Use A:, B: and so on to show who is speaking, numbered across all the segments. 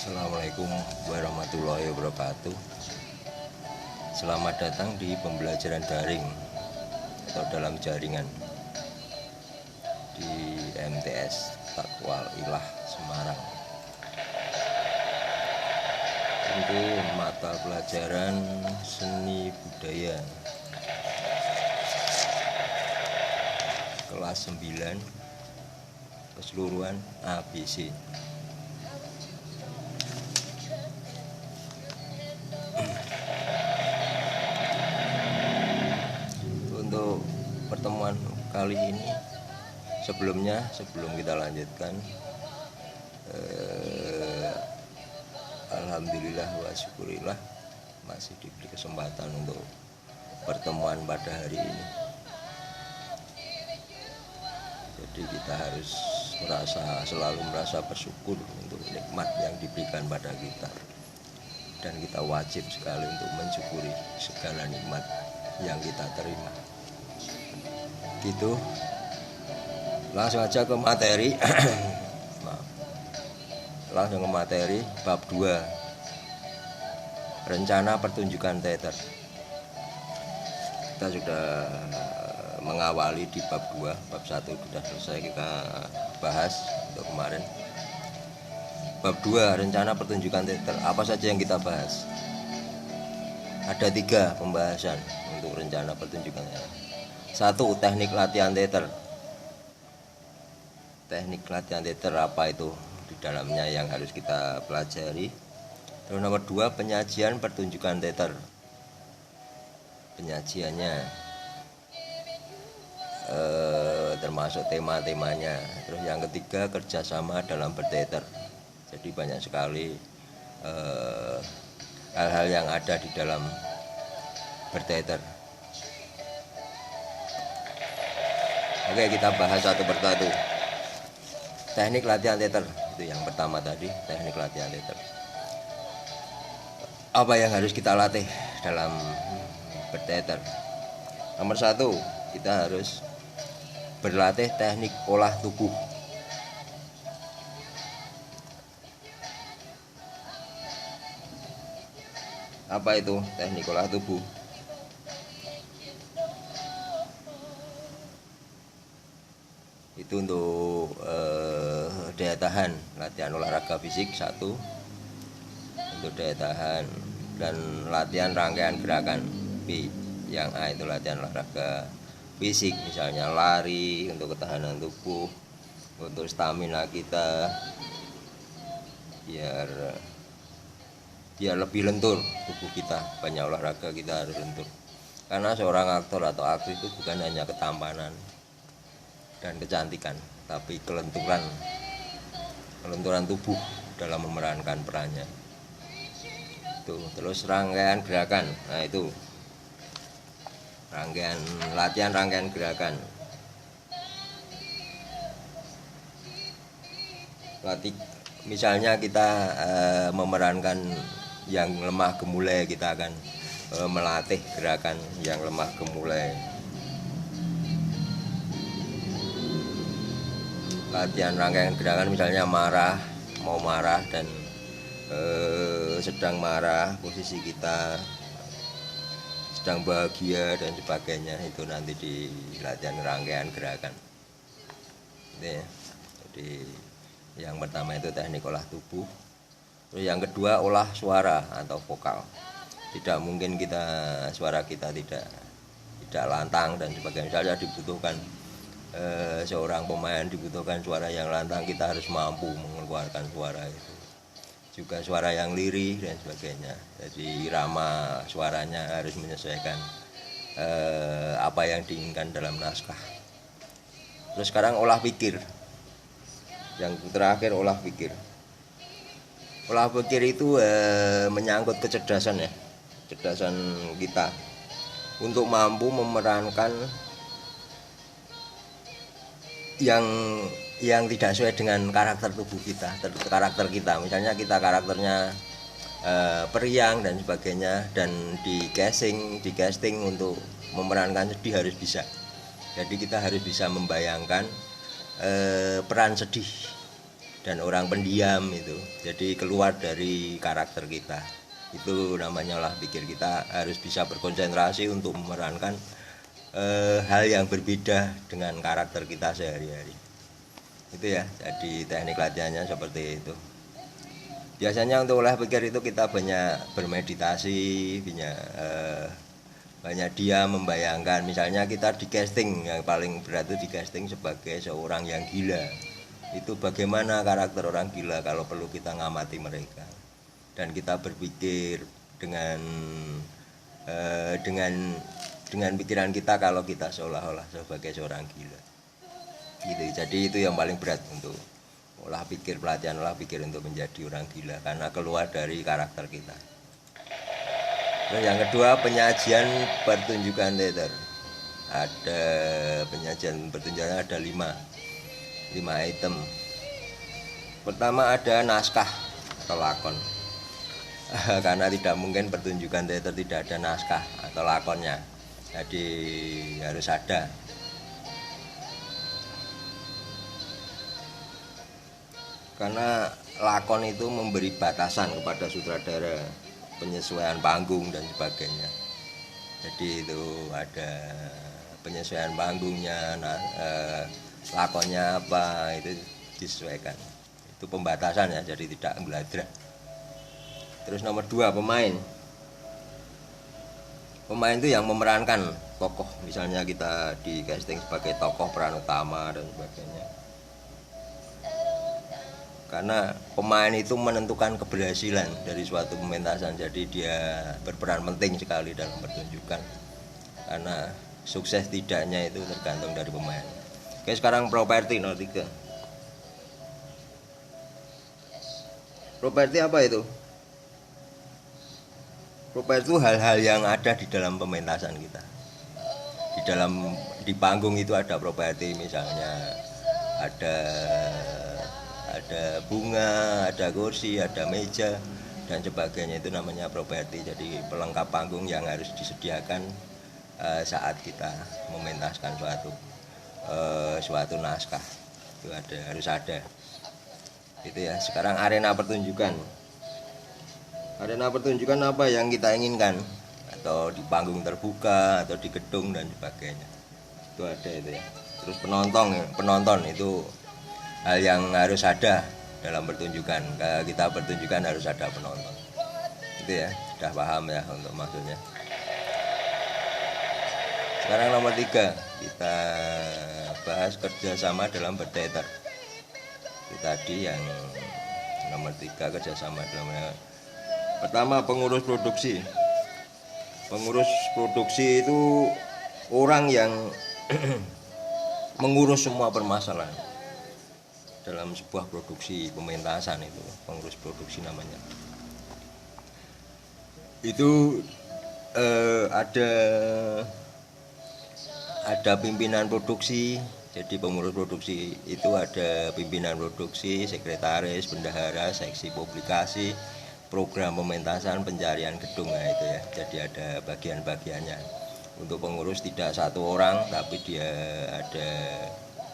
A: Assalamualaikum warahmatullahi wabarakatuh. Selamat datang di pembelajaran daring atau dalam jaringan di MTS Takwal Ilah Semarang. Untuk mata pelajaran seni budaya kelas 9 keseluruhan ABC. Untuk pertemuan kali ini, sebelum kita lanjutkan, alhamdulillah wa syukurillah masih diberi kesempatan untuk pertemuan pada hari ini. Jadi kita harus selalu merasa bersyukur untuk nikmat yang diberikan pada kita, dan kita wajib sekali untuk mensyukuri segala nikmat yang kita terima. Gitu, langsung aja ke materi. Langsung ke materi bab 2, rencana pertunjukan teater. Kita sudah mengawali di bab 2, bab 1 sudah selesai kita bahas untuk kemarin. Bab 2, rencana pertunjukan teater. Apa saja yang kita bahas? Ada 3 pembahasan untuk rencana pertunjukan teater. 1, teknik latihan teater. Teknik latihan teater apa itu di dalamnya yang harus kita pelajari. Terus nomor 2, penyajian pertunjukan teater. Penyajiannya termasuk tema-temanya. Terus yang ketiga, kerjasama dalam berteater. Jadi banyak sekali hal-hal yang ada di dalam berteater. Oke, kita bahas satu persatu. Teknik latihan teater itu yang pertama tadi, teknik latihan teater. Apa yang harus kita latih dalam berteater? Nomor 1, kita harus berlatih teknik olah tubuh. Apa itu teknik olah tubuh? Itu untuk daya tahan, latihan olahraga fisik 1 untuk daya tahan, dan latihan rangkaian gerakan B. Yang A itu latihan olahraga fisik, misalnya lari untuk ketahanan tubuh, untuk stamina kita, biar lebih lentur tubuh kita. Banyak olahraga kita harus lentur, karena seorang aktor atau aktris itu bukan hanya ketampanan dan kecantikan, tapi kelenturan tubuh dalam memerankan perannya. Tuh, terus rangkaian gerakan. Nah, itu latihan rangkaian gerakan. Misalnya kita memerankan yang lemah gemulai, kita akan melatih gerakan yang lemah gemulai. Latihan rangkaian gerakan misalnya mau marah dan sedang marah, posisi kita sedang bahagia dan sebagainya, itu nanti di latihan rangkaian gerakan. Ini ya. Jadi yang pertama itu teknik olah tubuh. Terus yang kedua, olah suara atau vokal. Tidak mungkin suara kita tidak lantang dan sebagainya. Misalnya dibutuhkan seorang pemain, dibutuhkan suara yang lantang, kita harus mampu mengeluarkan suara itu. Juga suara yang lirih dan sebagainya. Jadi irama suaranya harus menyesuaikan apa yang diinginkan dalam naskah. Terus sekarang olah pikir. Yang terakhir, olah pikir. Olah pikir itu menyangkut kecerdasan ya, kecerdasan kita untuk mampu memerankan yang tidak sesuai dengan karakter tubuh kita, karakter kita. Misalnya kita karakternya periang dan sebagainya, dan di casting untuk memerankan sedih harus bisa. Jadi kita harus bisa membayangkan peran sedih dan orang pendiam itu. Jadi keluar dari karakter kita. Itu namanya olah pikir. Kita harus bisa berkonsentrasi untuk memerankan hal yang berbeda dengan karakter kita sehari-hari. Itu ya, jadi teknik latihannya seperti itu. Biasanya untuk olah pikir itu kita banyak bermeditasi, banyak dia membayangkan. Misalnya kita di casting, yang paling berat itu di casting sebagai seorang yang gila. Itu bagaimana karakter orang gila kalau perlu kita ngamati mereka. Dan kita berpikir dengan pikiran kita kalau kita seolah-olah sebagai seorang gila. Gitu. Jadi itu yang paling berat untuk olah pikir, pelatihan olah pikir untuk menjadi orang gila karena keluar dari karakter kita. Terus yang kedua, penyajian pertunjukan teater. Ada penyajian pertunjukan ada 5 item. Pertama ada naskah atau lakon. Karena tidak mungkin pertunjukan teater tidak ada naskah atau lakonnya. Jadi harus ada. Karena lakon itu memberi batasan kepada sutradara, penyesuaian panggung dan sebagainya. Jadi itu ada penyesuaian panggungnya, lakonnya apa itu disesuaikan. Itu pembatasan ya, jadi tidak geladrak. Terus nomor 2, pemain. Pemain itu yang memerankan tokoh. Misalnya kita di casting sebagai tokoh peran utama dan sebagainya. Karena pemain itu menentukan keberhasilan dari suatu pementasan. Jadi dia berperan penting sekali dalam pertunjukan. Karena sukses tidaknya itu tergantung dari pemain. Oke, sekarang properti nomor 3. Properti apa itu? Properti itu hal-hal yang ada di dalam pementasan kita. Di panggung itu ada properti, misalnya ada bunga, ada kursi, ada meja dan sebagainya, itu namanya properti. Jadi pelengkap panggung yang harus disediakan saat kita mementaskan suatu naskah. Itu harus ada. Itu ya. Sekarang arena pertunjukan. Arena pertunjukan apa yang kita inginkan, atau di panggung terbuka atau di gedung dan sebagainya. Itu ada itu ya. Terus penonton itu hal yang harus ada dalam pertunjukan. Kita pertunjukan harus ada penonton. Itu ya, sudah paham ya untuk maksudnya. Sekarang nomor 3, kita bahas kerjasama dalam berteater. Itu tadi yang nomor 3, kerjasama dalam. Pertama, pengurus produksi. Pengurus produksi itu orang yang mengurus semua permasalahan dalam sebuah produksi pementasan. Itu pengurus produksi namanya. Itu ada pimpinan produksi. Jadi pengurus produksi itu ada pimpinan produksi, sekretaris, bendahara, seksi publikasi, program pementasan, pencarian gedung. Nah itu ya. Jadi ada bagian-bagiannya. Untuk pengurus tidak satu orang, tapi dia ada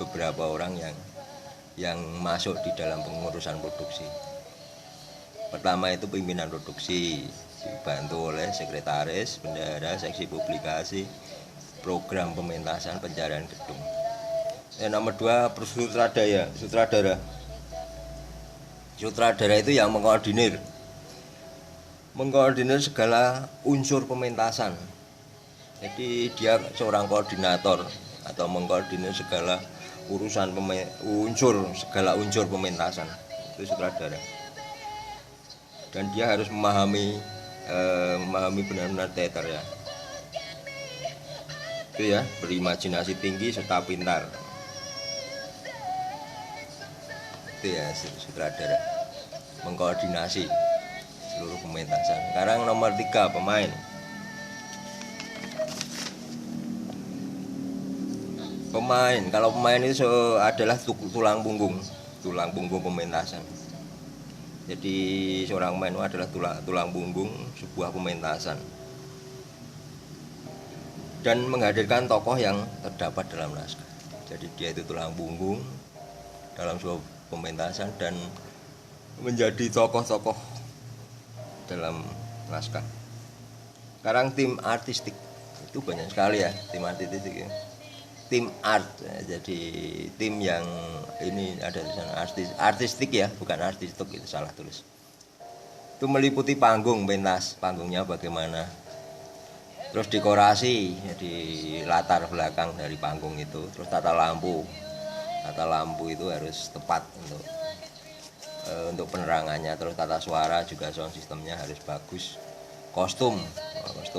A: beberapa orang yang masuk di dalam pengurusan produksi. Pertama itu pimpinan produksi, dibantu oleh sekretaris, bendahara, seksi publikasi, program pementasan, pencarian gedung. Nomor 2, sutradara. Sutradara itu yang mengkoordinir segala unsur pementasan. Jadi dia seorang koordinator atau mengkoordinir segala segala unsur pementasan. Itu sutradara. Dan dia harus memahami benar-benar teater ya. Itu ya, berimajinasi tinggi serta pintar. Itu ya sutradara, mengkoordinasi seluruh pementasan. Sekarang nomor 3, pemain. Kalau pemain itu adalah tulang punggung pementasan. Jadi seorang pemain itu adalah tulang punggung sebuah pementasan dan menghadirkan tokoh yang terdapat dalam naskah. Jadi dia itu tulang punggung dalam pementasan dan menjadi tokoh-tokoh dalam naskah. Sekarang tim artistik itu banyak sekali ya, tim artistik ya. Tim art ya, jadi tim yang ini ada tulisan artistik ya, bukan artistik, itu salah tulis. Itu meliputi panggung, pentas, panggungnya bagaimana, terus dekorasi, jadi latar belakang dari panggung itu, terus tata lampu itu harus tepat untuk penerangannya, terus tata suara juga sound sistemnya harus bagus, kostum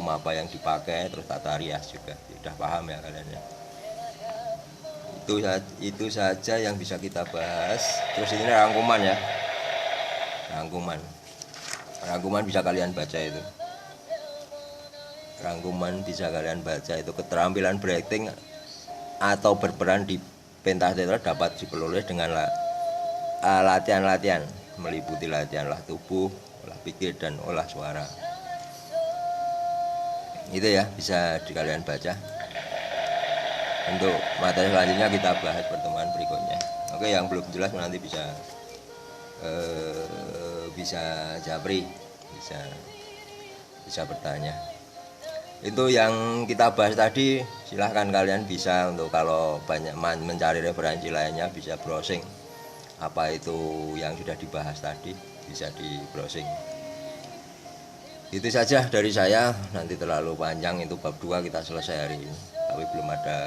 A: apa yang dipakai, terus tata rias juga, sudah paham ya kalian ya. Itu saja yang bisa kita bahas. Terus ini rangkuman ya, rangkuman bisa kalian baca itu. Keterampilan berakting atau berperan di pentas teater dapat diperoleh dengan latihan-latihan, meliputi latihan olah tubuh, olah pikir, dan olah suara. Itu ya, bisa kalian baca. Untuk materi selanjutnya kita bahas pertemuan berikutnya. Oke, yang belum jelas nanti bisa japri, bisa bertanya. Itu yang kita bahas tadi, silahkan kalian bisa, untuk kalau banyak mencari referensi lainnya bisa browsing apa itu yang sudah dibahas tadi, bisa di browsing. Itu saja dari saya, nanti terlalu panjang, itu bab 2 kita selesai hari ini, tapi belum ada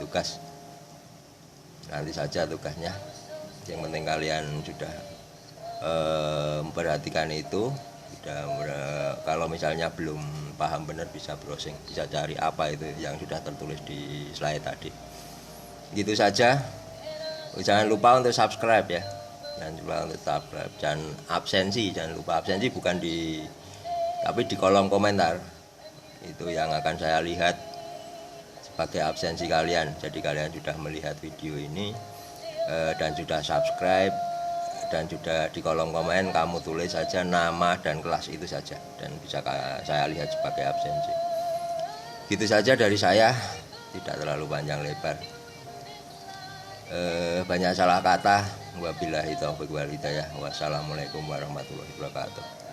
A: tugas. Nanti saja tugasnya, yang penting kalian sudah memperhatikan itu. Kalau misalnya belum paham benar bisa browsing, bisa cari apa itu yang sudah tertulis di slide tadi. Gitu saja. Jangan lupa untuk subscribe ya, jangan absensi, bukan tapi di kolom komentar itu yang akan saya lihat sebagai absensi kalian. Jadi kalian sudah melihat video ini dan sudah subscribe, dan sudah di kolom komen kamu tulis saja nama dan kelas itu saja, dan bisa saya lihat sebagai absensi. Gitu saja dari saya, tidak terlalu panjang lebar. Banyak salah kata. Wabillahi taufiq wal hidayah. Wassalamualaikum warahmatullahi wabarakatuh.